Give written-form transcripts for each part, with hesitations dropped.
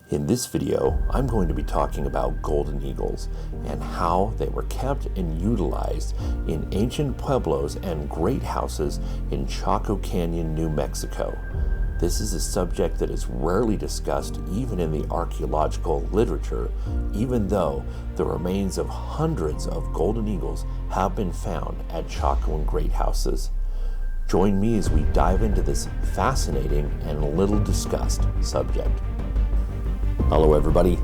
In this video, I'm going to be talking about golden eagles and how they were kept and utilized in ancient pueblos and great houses in Chaco Canyon, New Mexico. This is a subject that is rarely discussed even in the archaeological literature, even though the remains of hundreds of golden eagles have been found at Chacoan great houses. Join me as we dive into this fascinating and little discussed subject. Hello everybody,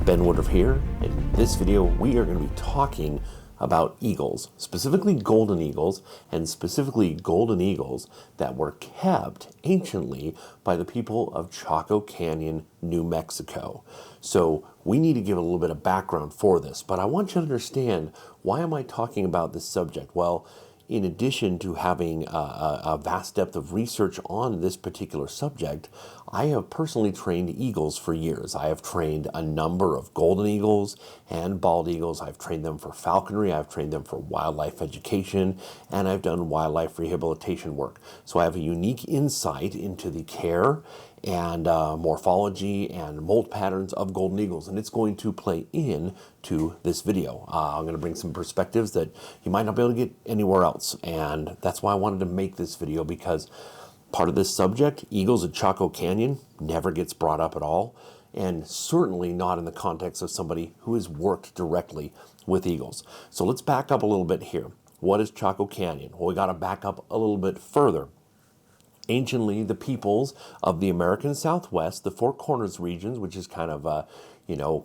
Ben Woodruff here. In this video we are going to be talking about eagles, specifically golden eagles, and specifically golden eagles that were kept anciently by the people of Chaco Canyon, New Mexico. So we need to give a little bit of background for this, but I want you to understand, why am I talking about this subject? Well, in addition to having a vast depth of research on this particular subject, I have personally trained eagles for years. I have trained a number of golden eagles and bald eagles. I've trained them for falconry, I've trained them for wildlife education, and I've done wildlife rehabilitation work. So I have a unique insight into the care and morphology and molt patterns of golden eagles, and it's going to play into this video. I'm going to bring some perspectives that you might not be able to get anywhere else, and that's why I wanted to make this video, because part of this subject, eagles at Chaco Canyon, never gets brought up at all, and certainly not in the context of somebody who has worked directly with eagles. So let's back up a little bit here. What is Chaco Canyon? Well, we got to back up a little bit further. Anciently, the peoples of the American Southwest, the Four Corners regions, which is kind of,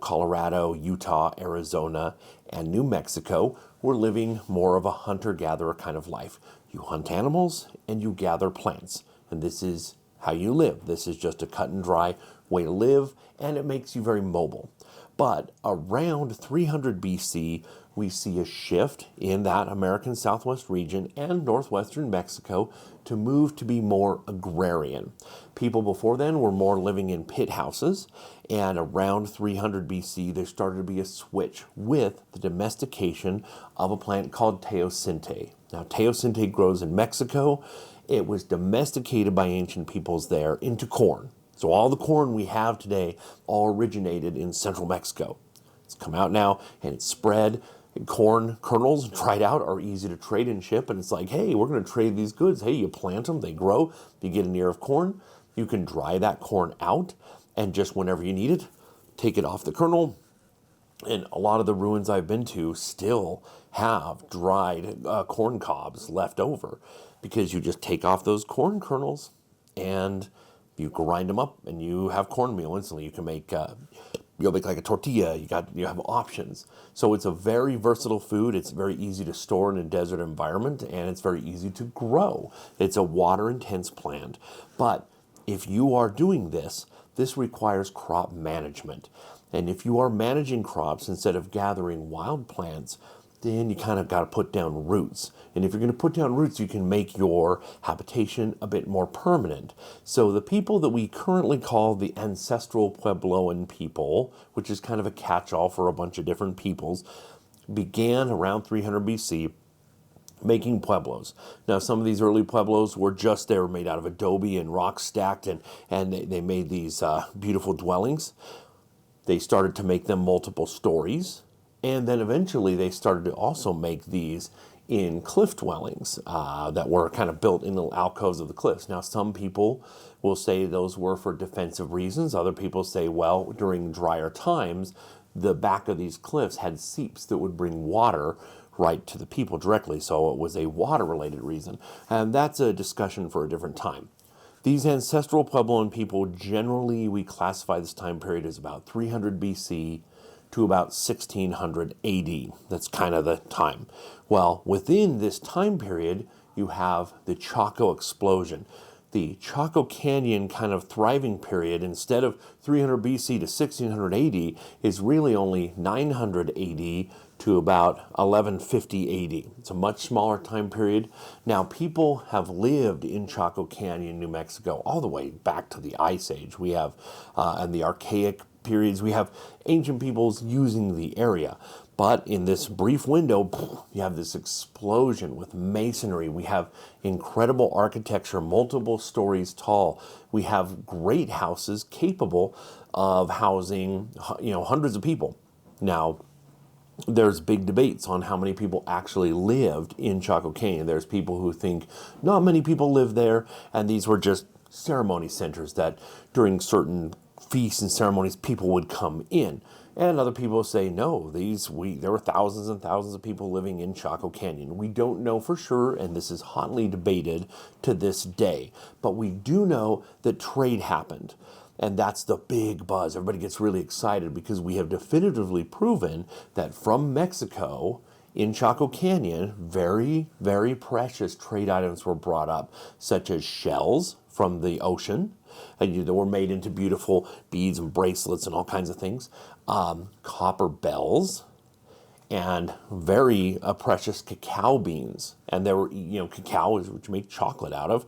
Colorado, Utah, Arizona, and New Mexico, were living more of a hunter-gatherer kind of life. You hunt animals and you gather plants, and this is how you live. This is just a cut and dry way to live, and it makes you very mobile. But around 300 BC, we see a shift in that American Southwest region and northwestern Mexico to move to be more agrarian. People before then were more living in pit houses, and around 300 BC, there started to be a switch with the domestication of a plant called teosinte. Now, teosinte grows in Mexico. It was domesticated by ancient peoples there into corn. So all the corn we have today all originated in central Mexico. It's come out now and it's spread. And corn kernels dried out are easy to trade and ship. And it's like, hey, we're going to trade these goods. Hey, you plant them, they grow. You get an ear of corn. You can dry that corn out, and just whenever you need it, take it off the kernel. And a lot of the ruins I've been to still have dried corn cobs left over, because you just take off those corn kernels and you grind them up and you have cornmeal instantly. You can make you'll make like a tortilla. You have options. So it's a very versatile food. It's very easy to store in a desert environment, and it's very easy to grow. It's a water intense plant. But if you are doing this, this requires crop management. And if you are managing crops instead of gathering wild plants, then you kind of got to put down roots. And if you're going to put down roots, you can make your habitation a bit more permanent. So the people that we currently call the ancestral Puebloan people, which is kind of a catch-all for a bunch of different peoples, began around 300 BC making pueblos. Now, some of these early pueblos were they were made out of adobe and rock stacked, and they made these beautiful dwellings. They started to make them multiple stories. And then eventually they started to also make these in cliff dwellings that were kind of built in little alcoves of the cliffs. Now, some people will say those were for defensive reasons. Other people say, well, during drier times, the back of these cliffs had seeps that would bring water right to the people directly. So it was a water-related reason. And that's a discussion for a different time. These ancestral Puebloan people, generally, we classify this time period as about 300 BC to about 1600 AD. That's kind of the time. Well, within this time period, you have the Chaco explosion. The Chaco Canyon kind of thriving period, instead of 300 BC to 1600 AD, is really only 900 AD to about 1150 AD. It's a much smaller time period. Now, people have lived in Chaco Canyon, New Mexico, all the way back to the Ice Age. We have, and the Archaic periods, we have ancient peoples using the area. But in this brief window, you have this explosion with masonry. We have incredible architecture, multiple stories tall. We have great houses capable of housing, hundreds of people. Now, there's big debates on how many people actually lived in Chaco Canyon. There's people who think not many people lived there, and these were just ceremony centers that during certain feasts and ceremonies people would come in. And other people say, no, there were thousands and thousands of people living in Chaco Canyon. We don't know for sure, and this is hotly debated to this day. But we do know that trade happened. And that's the big buzz. Everybody gets really excited because we have definitively proven that from Mexico in Chaco Canyon, very, very precious trade items were brought up, such as shells from the ocean, and they were made into beautiful beads and bracelets and all kinds of things. Copper bells, and very precious cacao beans. And there were, cacao, which you make chocolate out of,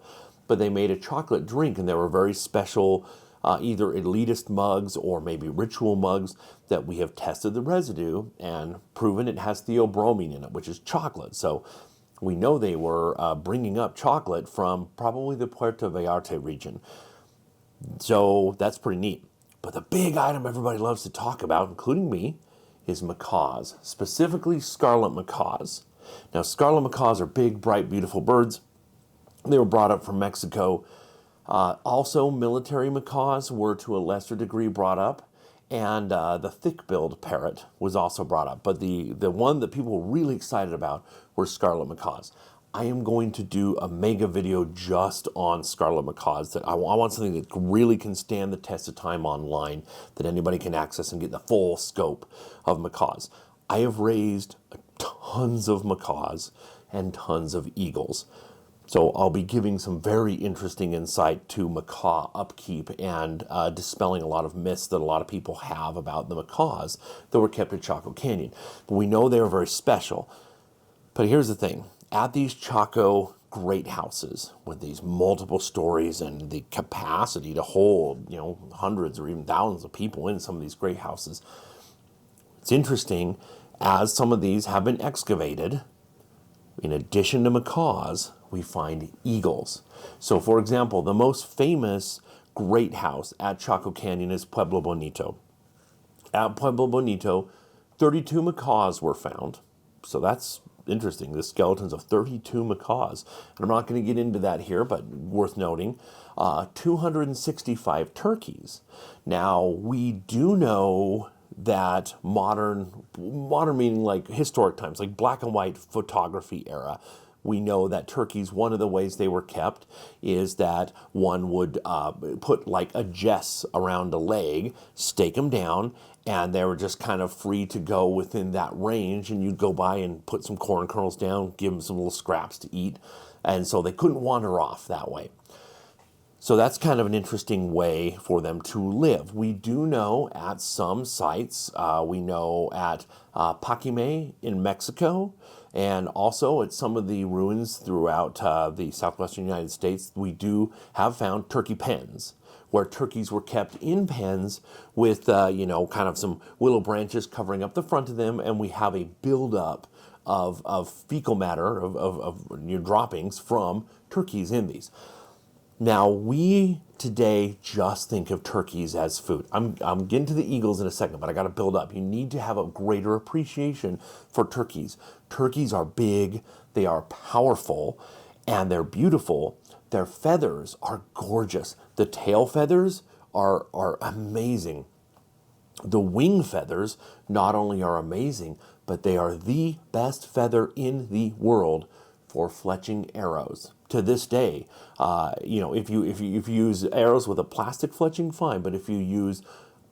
but they made a chocolate drink, and there were very special either elitist mugs or maybe ritual mugs that we have tested the residue and proven it has theobromine in it, which is chocolate. So we know they were bringing up chocolate from probably the Puerto Vallarta region. So that's pretty neat. But the big item everybody loves to talk about, including me, is macaws, specifically scarlet macaws. Now, scarlet macaws are big, bright, beautiful birds. They were brought up from Mexico. Also, military macaws were to a lesser degree brought up, and the thick-billed parrot was also brought up. But the one that people were really excited about were scarlet macaws. I am going to do a mega video just on scarlet macaws. That I want something that really can stand the test of time online, that anybody can access and get the full scope of macaws. I have raised tons of macaws and tons of eagles. So I'll be giving some very interesting insight to macaw upkeep and dispelling a lot of myths that a lot of people have about the macaws that were kept at Chaco Canyon. But we know they are very special. But here's the thing. At these Chaco great houses with these multiple stories and the capacity to hold, hundreds or even thousands of people in some of these great houses, it's interesting, as some of these have been excavated, in addition to macaws, we find eagles. So, for example, the most famous great house at Chaco Canyon is Pueblo Bonito. At Pueblo Bonito, 32 macaws were found. So that's interesting, the skeletons of 32 macaws. And I'm not going to get into that here, but worth noting, 265 turkeys. Now, we do know that modern meaning like historic times, like black and white photography era, we know that turkeys, one of the ways they were kept is that one would put like a jess around a leg, stake them down, and they were just kind of free to go within that range, and you'd go by and put some corn kernels down, give them some little scraps to eat, and so they couldn't wander off that way. So that's kind of an interesting way for them to live. We do know at some sites, we know at Paquime in Mexico, and also at some of the ruins throughout the southwestern United States, we do have found turkey pens, where turkeys were kept in pens with, kind of some willow branches covering up the front of them, and we have a buildup of fecal matter, of your droppings from turkeys in these. Now, we today just think of turkeys as food. I'm getting to the eagles in a second, but I got to build up. You need to have a greater appreciation for turkeys. Turkeys are big, they are powerful, and they're beautiful. Their feathers are gorgeous. The tail feathers are amazing. The wing feathers not only are amazing, but they are the best feather in the world for fletching arrows. To this day, if you use arrows with a plastic fletching, fine. But if you use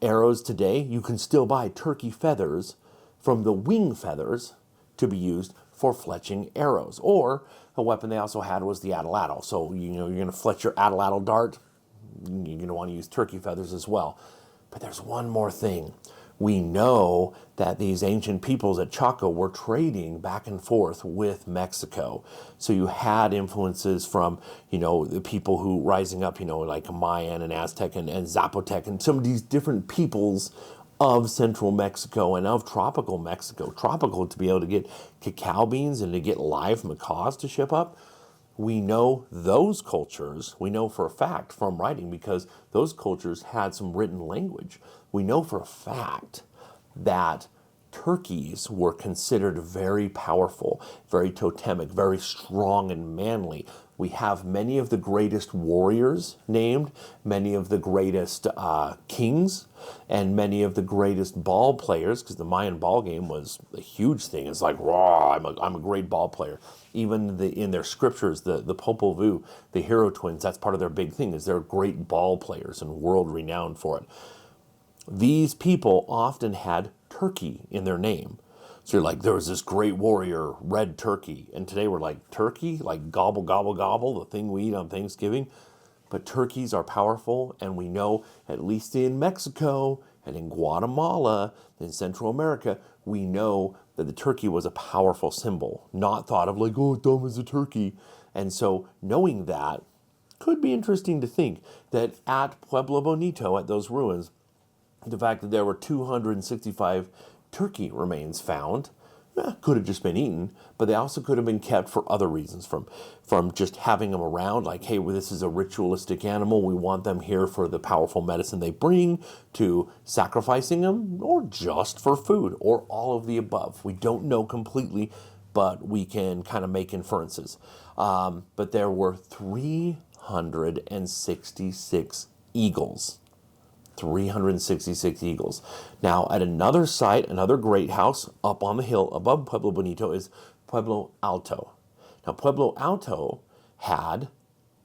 arrows today, you can still buy turkey feathers from the wing feathers to be used for fletching arrows. Or a weapon they also had was the atlatl. So you're going to fletch your atlatl dart, you're going to want to use turkey feathers as well. But there's one more thing. We know that these ancient peoples at Chaco were trading back and forth with Mexico. So you had influences from, the people who rising up, like Mayan and Aztec and Zapotec and some of these different peoples of central Mexico and of tropical Mexico. Tropical to be able to get cacao beans and to get live macaws to ship up. We know those cultures, we know for a fact from writing, because those cultures had some written language. We know for a fact that turkeys were considered very powerful, very totemic, very strong and manly. We have many of the greatest warriors named, many of the greatest kings, and many of the greatest ball players, because the Mayan ball game was a huge thing. It's like, raw, I'm a great ball player. Even in their scriptures, the Popol Vuh, the hero twins, that's part of their big thing, is they're great ball players and world renowned for it. These people often had turkey in their name. So you're like, there was this great warrior, red turkey. And today we're like, turkey? Like gobble, gobble, gobble, the thing we eat on Thanksgiving. But turkeys are powerful, and we know, at least in Mexico and in Guatemala, in Central America, we know that the turkey was a powerful symbol, not thought of like, oh, dumb as a turkey. And so knowing that could be interesting to think that at Pueblo Bonito, at those ruins, the fact that there were 265 turkey remains found could have just been eaten, but they also could have been kept for other reasons, from just having them around, like, hey, well, this is a ritualistic animal, we want them here for the powerful medicine they bring, to sacrificing them, or just for food, or all of the above. We don't know completely, but we can kind of make inferences. But there were 366 eagles. 366 eagles. Now, at another site, another great house up on the hill above Pueblo Bonito is Pueblo Alto. Now, Pueblo Alto had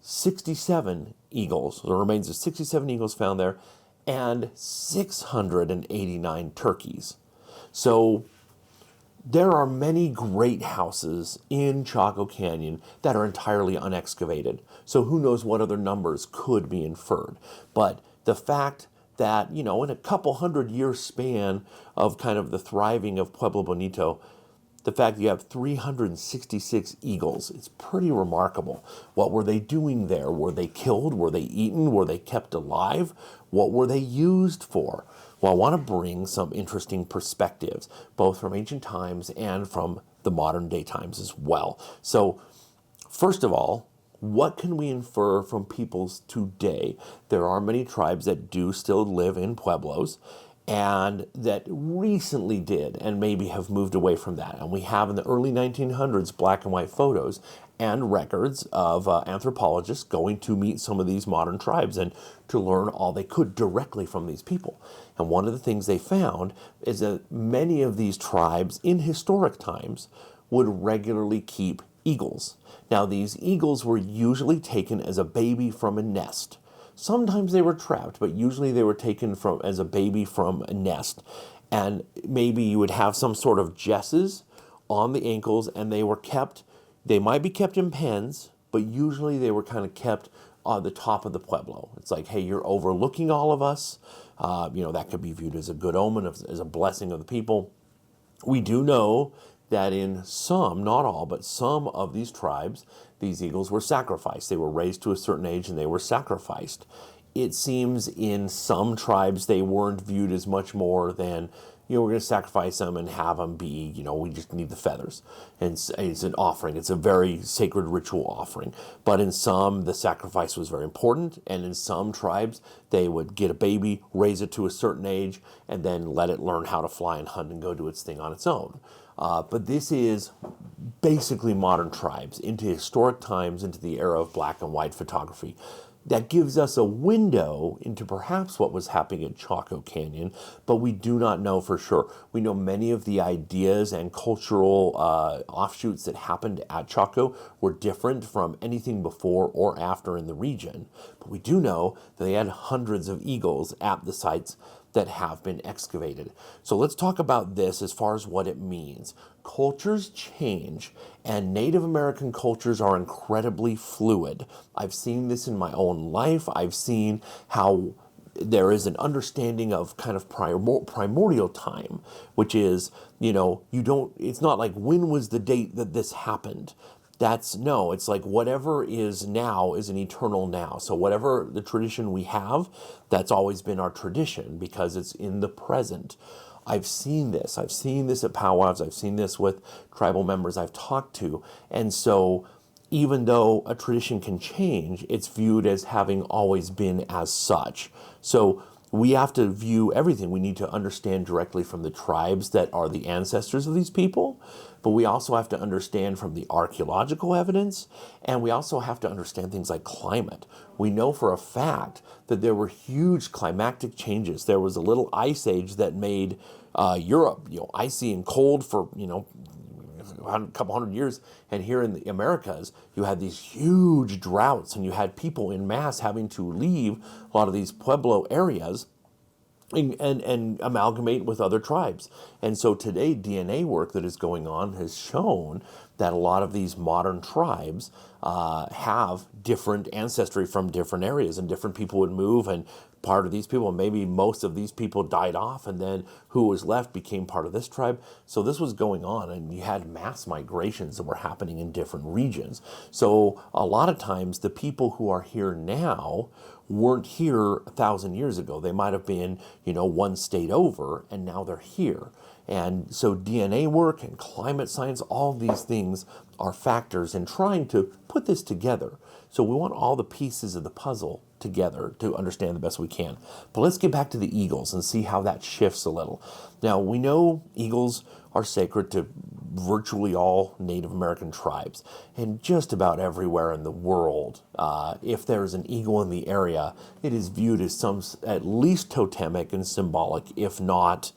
67 eagles, the remains of 67 eagles found there, and 689 turkeys. So there are many great houses in Chaco Canyon that are entirely unexcavated. So who knows what other numbers could be inferred. But the fact that, in a couple 100-year span of kind of the thriving of Pueblo Bonito, the fact that you have 366 eagles, it's pretty remarkable. What were they doing there? Were they killed? Were they eaten? Were they kept alive? What were they used for? Well, I want to bring some interesting perspectives, both from ancient times and from the modern day times as well. So, first of all, what can we infer from peoples today? There are many tribes that do still live in pueblos, and that recently did, and maybe have moved away from that. And we have in the early 1900s black and white photos and records of anthropologists going to meet some of these modern tribes and to learn all they could directly from these people. And one of the things they found is that many of these tribes in historic times would regularly keep eagles. Now, these eagles were usually taken as a baby from a nest. Sometimes they were trapped, but usually they were taken as a baby from a nest. And maybe you would have some sort of jesses on the ankles, and they might be kept in pens, but usually they were kind of kept on the top of the pueblo. It's like, hey, you're overlooking all of us. That could be viewed as a good omen, as a blessing of the people. We do know that in some, not all, but some of these tribes, these eagles were sacrificed. They were raised to a certain age and they were sacrificed. It seems in some tribes they weren't viewed as much more than, we're going to sacrifice them and have them be, we just need the feathers. And it's an offering. It's a very sacred ritual offering. But in some, the sacrifice was very important. And in some tribes, they would get a baby, raise it to a certain age, and then let it learn how to fly and hunt and go do its thing on its own. But this is basically modern tribes into historic times, into the era of black and white photography. That gives us a window into perhaps what was happening at Chaco Canyon, but we do not know for sure. We know many of the ideas and cultural offshoots that happened at Chaco were different from anything before or after in the region. But we do know that they had hundreds of eagles at the sites that have been excavated. So let's talk about this as far as what it means. Cultures change, and Native American cultures are incredibly fluid. I've seen this in my own life. I've seen how there is an understanding of kind of primordial time, which is, it's not like when was the date that this happened. No, it's like whatever is now is an eternal now. So whatever the tradition we have, that's always been our tradition because it's in the present. I've seen this. I've seen this at powwows. I've seen this with tribal members I've talked to. And so even though a tradition can change, it's viewed as having always been as such. So we have to view everything. We need to understand directly from the tribes that are the ancestors of these people, but we also have to understand from the archaeological evidence, and we also have to understand things like climate. We know for a fact that there were huge climatic changes. There was a little ice age that made Europe, icy and cold for, a couple hundred years, and here in the Americas, you had these huge droughts, and you had people in mass having to leave a lot of these pueblo areas and amalgamate with other tribes. And so today, DNA work that is going on has shown that a lot of these modern tribes have different ancestry from different areas, and different people would move, and part of these people, maybe most of these people died off, and then who was left became part of this tribe. So this was going on, and you had mass migrations that were happening in different regions. So a lot of times the people who are here now weren't here 1,000 years ago. They might have been, one state over, and now they're here. And so DNA work and climate science, all these things are factors in trying to put this together. So we want all the pieces of the puzzle together to understand the best we can. But let's get back to the eagles and see how that shifts a little. Now, we know eagles are sacred to virtually all Native American tribes, and just about everywhere in the world. If there's an eagle in the area, it is viewed as at least totemic and symbolic, if not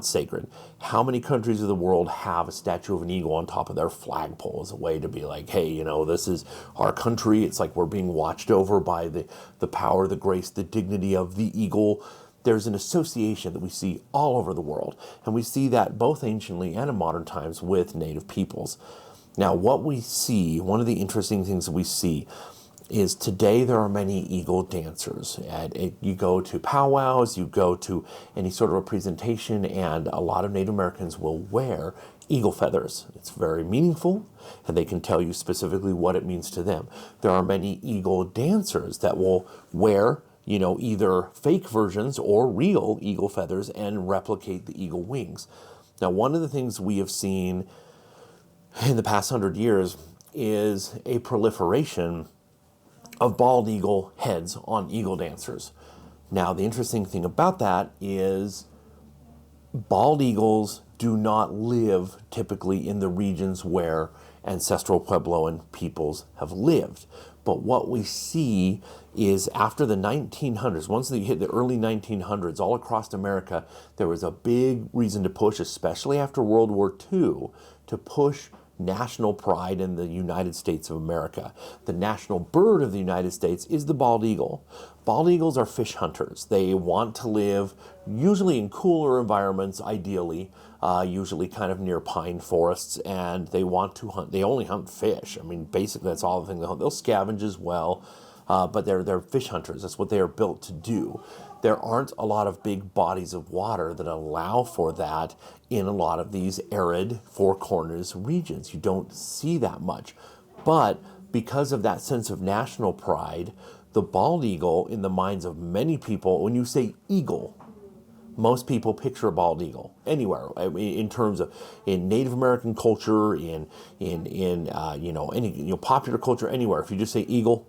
sacred. How many countries of the world have a statue of an eagle on top of their flagpole as a way to be like, hey, this is our country. It's like we're being watched over by the power, the grace, the dignity of the eagle. There's an association that we see all over the world, and we see that both anciently and in modern times with Native peoples. Now, what we see, one of the interesting things that we see is today there are many eagle dancers. And you go to powwows, you go to any sort of a presentation, and a lot of Native Americans will wear eagle feathers. It's very meaningful, and they can tell you specifically what it means to them. There are many eagle dancers that will wear either fake versions or real eagle feathers and replicate the eagle wings. Now, one of the things we have seen in the past 100 years is a proliferation of bald eagle heads on eagle dancers. Now, the interesting thing about that is bald eagles do not live typically in the regions where ancestral Puebloan peoples have lived. But what we see is after the 1900s, once they hit the early 1900s, all across America, there was a big reason to push, especially after World War II, to push national pride in the United States of America. The national bird of the United States is the bald eagle. Bald eagles are fish hunters. They want to live usually in cooler environments, ideally, usually kind of near pine forests, and they want to hunt. They only hunt fish. I mean, basically that's all the thing they hunt. They'll scavenge as well, but they're fish hunters. That's what they are built to do. There aren't a lot of big bodies of water that allow for that in a lot of these arid Four Corners regions. You don't see that much. But because of that sense of national pride, the bald eagle, in the minds of many people, when you say eagle, most people picture a bald eagle anywhere. I mean, in terms of in Native American culture, in any popular culture, anywhere. If you just say eagle,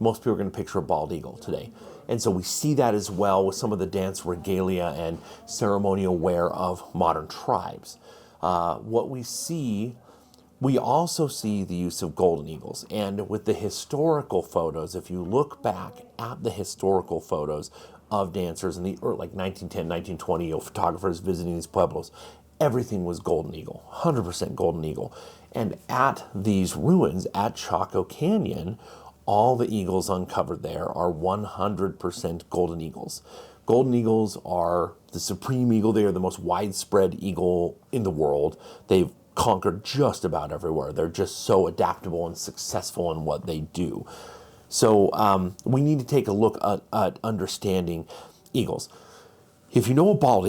most people are going to picture a bald eagle today. And so we see that as well with some of the dance regalia and ceremonial wear of modern tribes. What we see, we also see the use of golden eagles. And with the historical photos, if you look back at the historical photos of dancers in the like 1910, 1920, photographers visiting these pueblos, everything was golden eagle, 100% golden eagle. And at these ruins, at Chaco Canyon, all the eagles uncovered there are 100% golden eagles. Golden eagles are the supreme eagle. They are the most widespread eagle in the world. They've conquered just about everywhere. They're just so adaptable and successful in what they do. So we need to take a look at understanding eagles. If you know a bald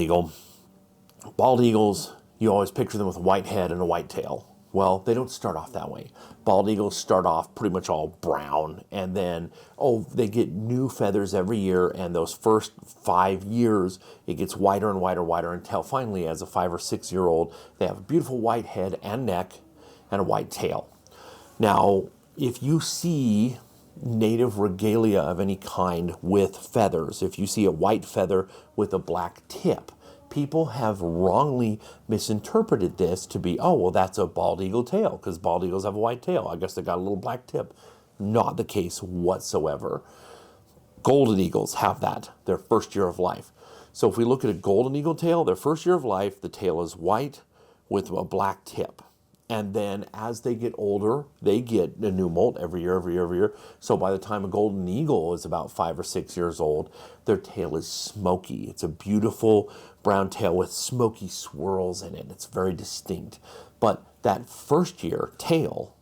eagles, you always picture them with a white head and a white tail. Well, they don't start off that way. Bald eagles start off pretty much all brown, and then, they get new feathers every year, and those first 5 years, it gets whiter and whiter and whiter until finally, as a 5 or 6 year old, they have a beautiful white head and neck and a white tail. Now, if you see native regalia of any kind with feathers, if you see a white feather with a black tip, people have wrongly misinterpreted this to be, that's a bald eagle tail, because bald eagles have a white tail. I guess they got a little black tip. Not the case whatsoever. Golden eagles have that, their first year of life. So if we look at a golden eagle tail, their first year of life, the tail is white with a black tip. And then as they get older, they get a new molt every year. So by the time a golden eagle is about 5 or 6 years old, their tail is smoky. It's a beautiful brown tail with smoky swirls in it. It's very distinct. But that first year tail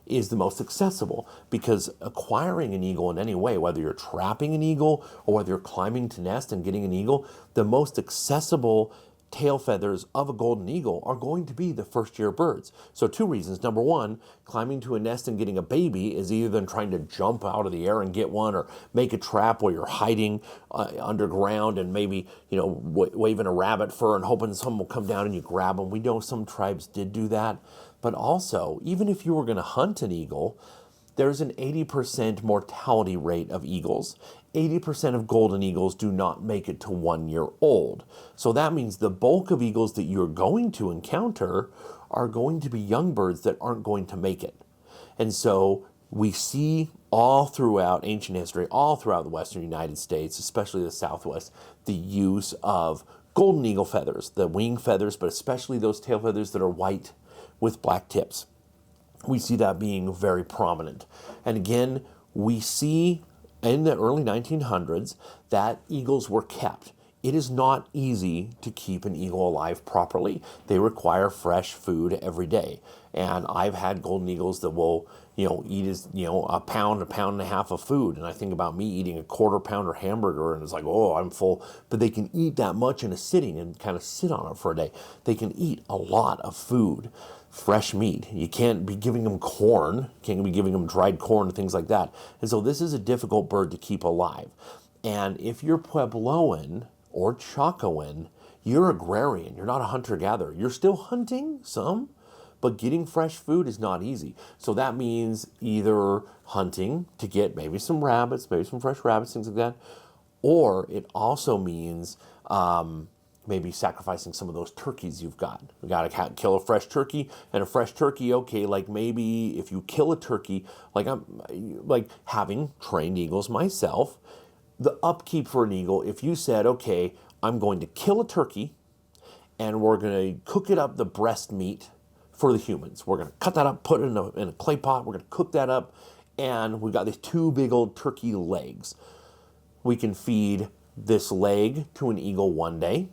is the most accessible, because acquiring an eagle in any way, whether you're trapping an eagle or whether you're climbing to nest and getting an eagle, the most accessible tail feathers of a golden eagle are going to be the first year birds. So 2 reasons. Number one, climbing to a nest and getting a baby is either than trying to jump out of the air and get one, or make a trap where you're hiding underground and maybe, waving a rabbit fur and hoping someone will come down and you grab them. We know some tribes did do that. But also, even if you were going to hunt an eagle, there's an 80% mortality rate of eagles. 80% of golden eagles do not make it to 1 year old. So that means the bulk of eagles that you're going to encounter are going to be young birds that aren't going to make it. And so we see all throughout ancient history, all throughout the western United States, especially the Southwest, the use of golden eagle feathers, the wing feathers, but especially those tail feathers that are white with black tips. We see that being very prominent. And again, we see in the early 1900s that eagles were kept. It is not easy to keep an eagle alive properly. They require fresh food every day. And I've had golden eagles that will, eat a pound and a half of food. And I think about me eating a quarter pounder hamburger and it's like, I'm full. But they can eat that much in a sitting and kind of sit on it for a day. They can eat a lot of food. Fresh meat. You can't be giving them corn, can't be giving them dried corn and things like that. And so this is a difficult bird to keep alive. And if you're Puebloan or Chacoan, you're agrarian. You're not a hunter-gatherer. You're still hunting some, but getting fresh food is not easy. So that means either hunting to get maybe some rabbits, maybe some fresh rabbits, things like that, or it also means maybe sacrificing some of those turkeys you've got. We got to kill a fresh turkey, and a fresh turkey, okay, like maybe if you kill a turkey, like having trained eagles myself, the upkeep for an eagle, if you said, okay, I'm going to kill a turkey and we're going to cook it up, the breast meat for the humans. We're going to cut that up, put it in a clay pot, we're going to cook that up, and we've got these 2 big old turkey legs. We can feed this leg to an eagle one day,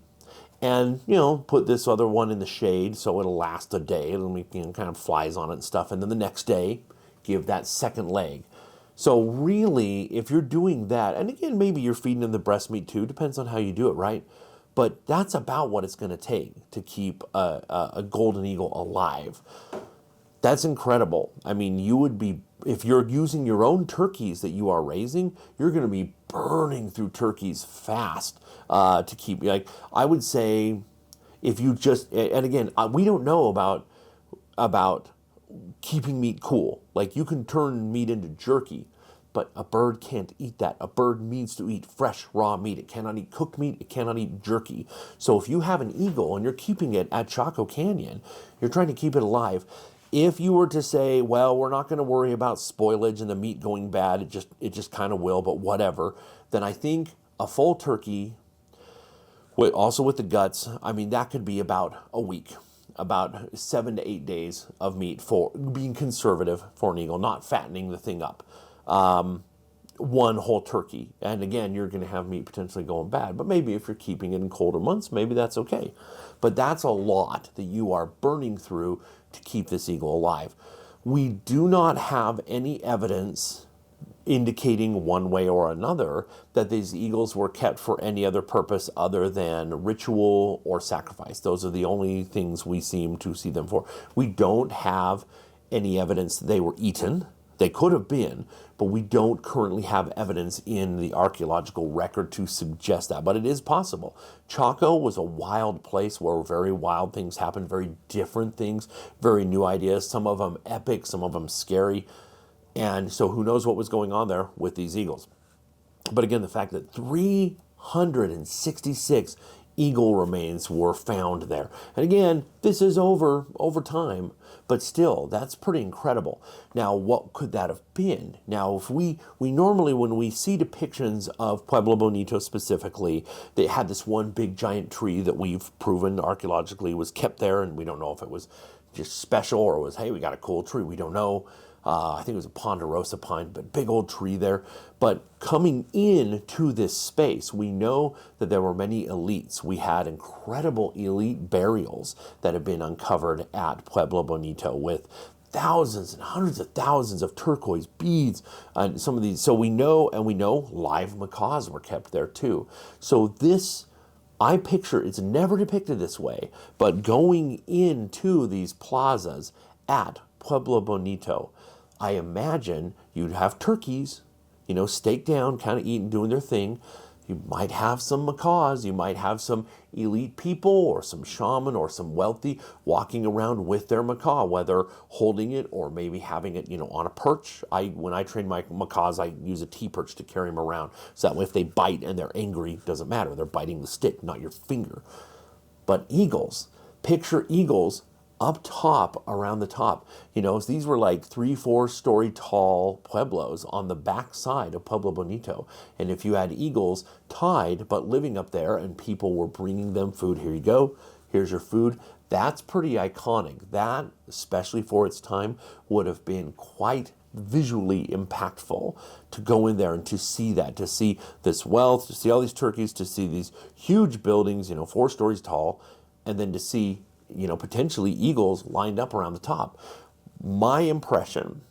and, put this other one in the shade so it'll last a day. It'll be, kind of flies on it and stuff. And then the next day, give that second leg. So really, if you're doing that, and again, maybe you're feeding them the breast meat too, depends on how you do it, right? But that's about what it's going to take to keep a golden eagle alive. That's incredible. I mean, you would be, if you're using your own turkeys that you are raising, you're going to be burning through turkeys fast to keep, I would say, if you just, and again, we don't know about keeping meat cool. Like, you can turn meat into jerky, but a bird can't eat that. A bird needs to eat fresh, raw meat. It cannot eat cooked meat. It cannot eat jerky. So if you have an eagle and you're keeping it at Chaco Canyon, you're trying to keep it alive. If you were to say, well, we're not going to worry about spoilage and the meat going bad, it just kind of will, but whatever, then I think a full turkey, also with the guts, that could be about a week, about 7 to 8 days of meat, for being conservative for an eagle, not fattening the thing up. One whole turkey. And again, you're going to have meat potentially going bad, but maybe if you're keeping it in colder months, maybe that's okay. But that's a lot that you are burning through to keep this eagle alive. We do not have any evidence indicating one way or another that these eagles were kept for any other purpose other than ritual or sacrifice. Those are the only things we seem to see them for. We don't have any evidence that they were eaten. They could have been, but we don't currently have evidence in the archaeological record to suggest that, but it is possible. Chaco was a wild place where very wild things happened, very different things, very new ideas, some of them epic, some of them scary. And so who knows what was going on there with these eagles. But again, the fact that 366 eagle remains were found there. And again, this is over time, but still, that's pretty incredible. Now, what could that have been? Now, if we normally, when we see depictions of Pueblo Bonito specifically, they had this one big giant tree that we've proven archaeologically was kept there, and we don't know if it was just special or it was, hey, we got a cool tree, we don't know. I think it was a ponderosa pine, but big old tree there. But coming into this space, we know that there were many elites. We had incredible elite burials that have been uncovered at Pueblo Bonito with thousands and hundreds of thousands of turquoise beads and some of these. So we know live macaws were kept there too. So this, I picture, it's never depicted this way, but going into these plazas at Pueblo Bonito, I imagine you'd have turkeys, staked down, kind of eating, doing their thing. You might have some macaws. You might have some elite people or some shaman or some wealthy walking around with their macaw, whether holding it or maybe having it, on a perch. When I train my macaws, I use a T-perch to carry them around. So that way if they bite and they're angry, it doesn't matter. They're biting the stick, not your finger. But eagles, picture eagles up top, around the top. These were like 3-4 story tall pueblos on the back side of Pueblo Bonito. And if you had eagles tied, but living up there and people were bringing them food, here you go, here's your food, that's pretty iconic. That, especially for its time, would have been quite visually impactful to go in there and to see that, to see this wealth, to see all these turkeys, to see these huge buildings, 4 stories tall, and then to see potentially eagles lined up around the top. My impression,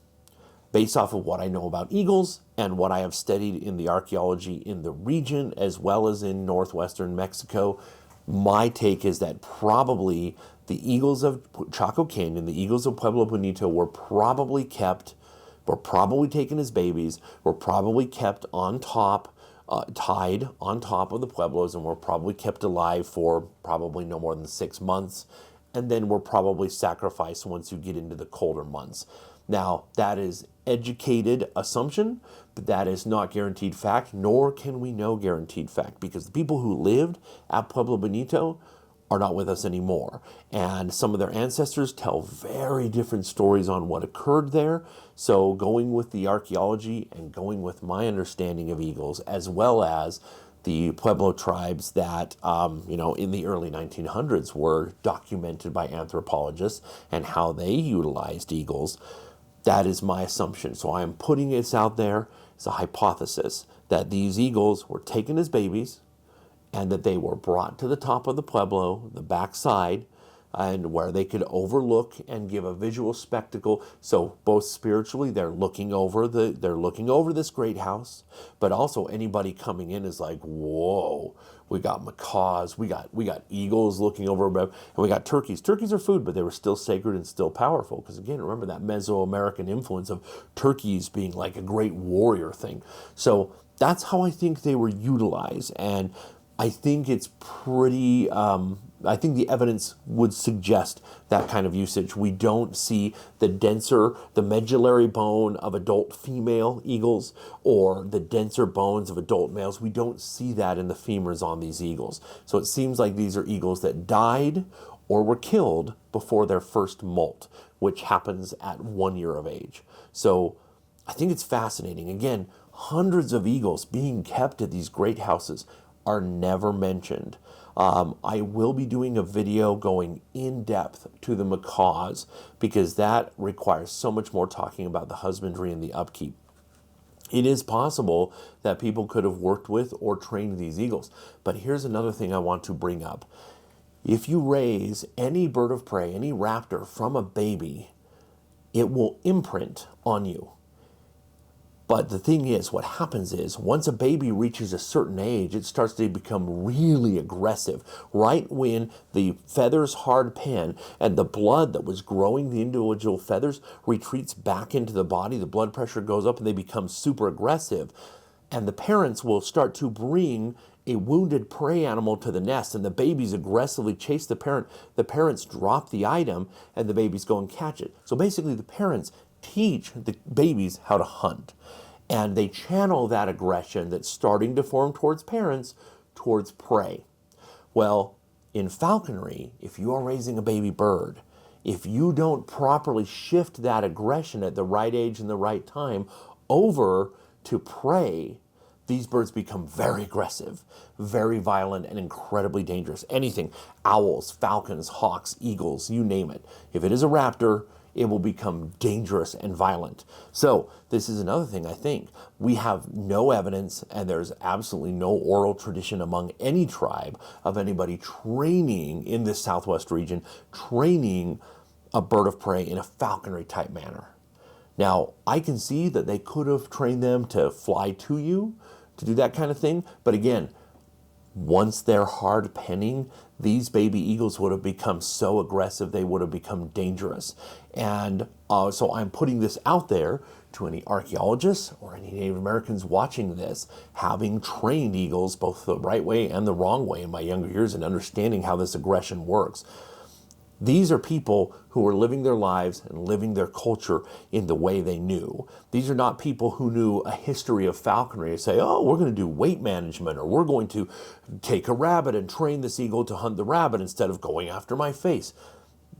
based off of what I know about eagles and what I have studied in the archaeology in the region as well as in northwestern Mexico, my take is that probably the eagles of Chaco Canyon, the eagles of Pueblo Bonito were probably taken as babies, were probably kept on top, tied on top of the pueblos, and were probably kept alive for probably no more than 6 months, and then were probably sacrificed once you get into the colder months. Now, that is educated assumption, but that is not guaranteed fact, nor can we know guaranteed fact, because the people who lived at Pueblo Bonito are not with us anymore. And some of their ancestors tell very different stories on what occurred there. So going with the archaeology and going with my understanding of eagles, as well as the Pueblo tribes that, in the early 1900s were documented by anthropologists and how they utilized eagles, that is my assumption. So I am putting this out there as a hypothesis that these eagles were taken as babies, and that they were brought to the top of the pueblo, the backside, and where they could overlook and give a visual spectacle. So both spiritually, they're looking over this great house, but also anybody coming in is like, whoa, we got macaws, we got eagles looking over, and we got turkeys. Turkeys are food, but they were still sacred and still powerful. Because again, remember that Mesoamerican influence of turkeys being like a great warrior thing. So that's how I think they were utilized. And I think it's pretty, I think the evidence would suggest that kind of usage. We don't see the medullary bone of adult female eagles or the denser bones of adult males. We don't see that in the femurs on these eagles. So it seems like these are eagles that died or were killed before their first molt, which happens at 1 year of age. So I think it's fascinating. Again, hundreds of eagles being kept at these great houses are never mentioned. I will be doing a video going in depth to the macaws because that requires so much more talking about the husbandry and the upkeep. It is possible that people could have worked with or trained these eagles. But here's another thing I want to bring up. If you raise any bird of prey, any raptor from a baby, it will imprint on you. But the thing is, what happens is once a baby reaches a certain age, it starts to become really aggressive. Right when the feathers hard pan and the blood that was growing the individual feathers retreats back into the body, the blood pressure goes up and they become super aggressive. And the parents will start to bring a wounded prey animal to the nest, and the babies aggressively chase the parent. The parents drop the item and the babies go and catch it. So basically the parents teach the babies how to hunt. And they channel that aggression that's starting to form towards parents towards prey. Well, in falconry, if you are raising a baby bird, if you don't properly shift that aggression at the right age and the right time over to prey, these birds become very aggressive, very violent, and incredibly dangerous. Anything, owls, falcons, hawks, eagles, you name it. If it is a raptor, it will become dangerous and violent. So this is another thing I think. We have no evidence, and there's absolutely no oral tradition among any tribe of anybody training in this Southwest region, training a bird of prey in a falconry type manner. Now, I can see that they could have trained them to fly to you, to do that kind of thing. But again, once they're hard penning, these baby eagles would have become so aggressive, they would have become dangerous. And so I'm putting this out there to any archaeologists or any Native Americans watching this, having trained eagles both the right way and the wrong way in my younger years and understanding how this aggression works. These are people who are living their lives and living their culture in the way they knew. These are not people who knew a history of falconry and say, oh, we're going to do weight management, or we're going to take a rabbit and train this eagle to hunt the rabbit instead of going after my face.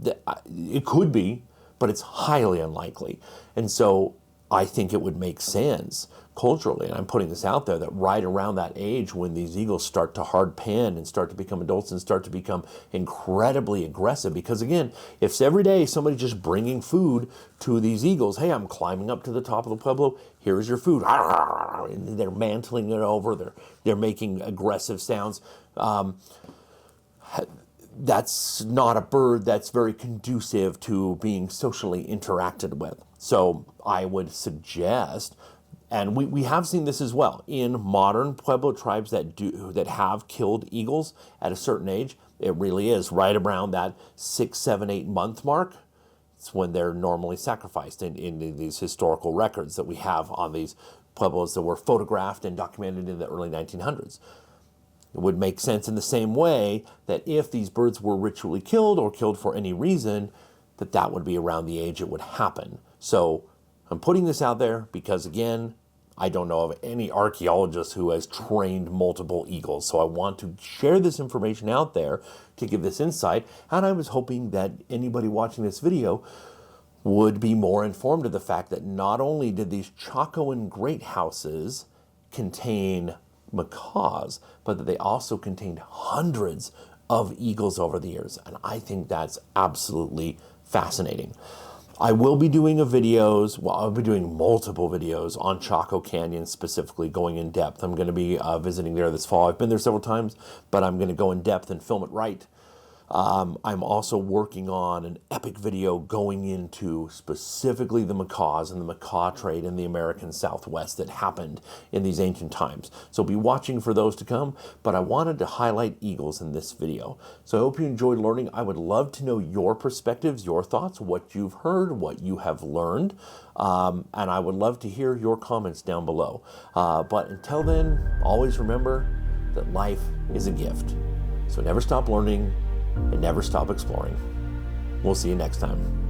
It could be, but it's highly unlikely. And so I think it would make sense culturally, and I'm putting this out there, that right around that age when these eagles start to hard pan and start to become adults and start to become incredibly aggressive, because again, if every day somebody's just bringing food to these eagles, hey, I'm climbing up to the top of the pueblo, here's your food, and they're mantling it over, they're making aggressive sounds. That's not a bird that's very conducive to being socially interacted with. So I would suggest, and we have seen this as well in modern Pueblo tribes that have killed eagles at a certain age. It really is right around that 6, 7, 8 month mark. It's when they're normally sacrificed in these historical records that we have on these Pueblos that were photographed and documented in the early 1900s. It would make sense in the same way that if these birds were ritually killed or killed for any reason, that would be around the age it would happen. So I'm putting this out there because, again, I don't know of any archaeologist who has trained multiple eagles. So I want to share this information out there to give this insight. And I was hoping that anybody watching this video would be more informed of the fact that not only did these Chacoan great houses contain macaws, but that they also contained hundreds of eagles over the years. And I think that's absolutely fascinating. I will be doing I'll be doing multiple videos on Chaco Canyon, specifically going in depth. I'm going to be visiting there this fall. I've been there several times, but I'm going to go in depth and film it right. I'm also working on an epic video going into specifically the macaws and the macaw trade in the American Southwest that happened in these ancient times. So be watching for those to come, but I wanted to highlight eagles in this video. So I hope you enjoyed learning. I would love to know your perspectives, your thoughts, what you've heard, what you have learned, and I would love to hear your comments down below. But until then, always remember that life is a gift. So never stop learning and never stop exploring. We'll see you next time.